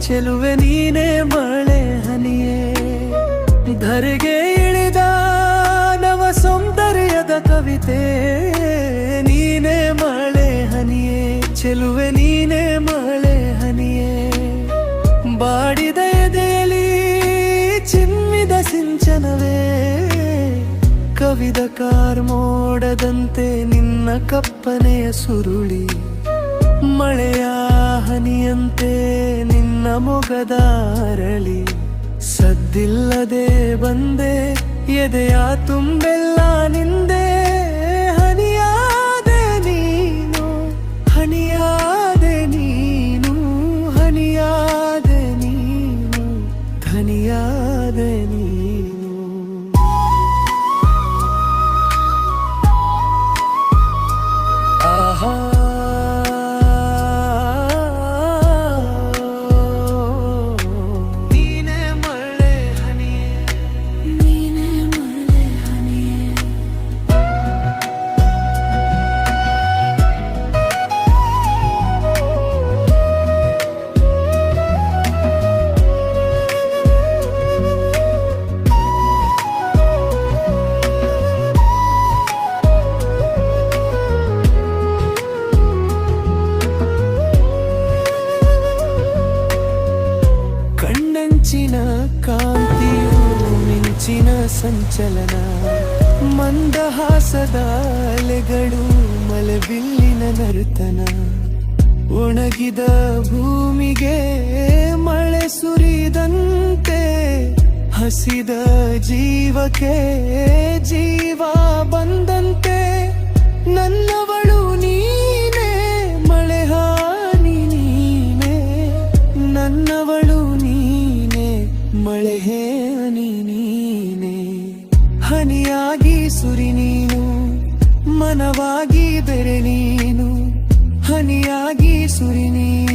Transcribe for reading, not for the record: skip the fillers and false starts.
ಚೆಲುವೆ ನೀನೆ ಮಳೆ ಹನಿಯೇ ಧರೆಗೆ ಇಳಿದ ನವ ಸೌಂದರ್ಯದ ಕವಿತೆ ನೀನೆ ಮಳೆ ಹನಿಯೇ ಚೆಲುವೆ ನೀನೆ ಮಳೆ ಹನಿಯೇ ಬಾಡಿದ ಎದೆಯಲ್ಲಿ ಚಿಮ್ಮಿದ ಸಿಂಚನವೇ ಕವಿದ ಕಾರ್ಮೋಡದಂತೆ ನಿನ್ನ ಕಪ್ಪನೆಯ ಸುರುಳಿ ಮಳೆಯ ಹನಿಯಂತೆ ನಿನ್ನ ಮೊಗದ ಅರಳಿ ಸದ್ದಿಲ್ಲದೆ ಬಂದೆ ಎದೆಯ ತುಂಬೆಲ್ಲ ನಿಂದೆ ಹನಿಯಾದೆ ನೀನು ಹನಿಯಾದೆ ನೀನು ಹನಿಯಾದೆ ನೀನು ಧನಿಯಾದೆ ನೀನು ಆಹಾ ಮಿಂಚಿನ ಕಾಂತಿಯು ಮಿಂಚಿನ ಸಂಚಲನ ಮಂದಹಾಸದ ಅಲೆಗಳು ಮಲೆಬಿಲ್ಲಿನ ನರ್ತನ ಒಣಗಿದ ಭೂಮಿಗೆ ಮಳೆ ಸುರಿದಂತೆ ಹಸಿದ ಜೀವಕ್ಕೆ ಜೀವ ಬಂದಂತೆ ನನ್ನವಳು ನೀನೇ ಮಳೆ ಹಾನಿ ನೀನೇ ನನ್ನವಳು ಮಳೆ ಹನಿ ನೀನೆ ಹನಿಯಾಗಿ ಸುರಿ ನೀನು ಮನವಾಗಿ ಬೆರೆ ನೀನು ಹನಿಯಾಗಿ ಸುರಿ ನೀನು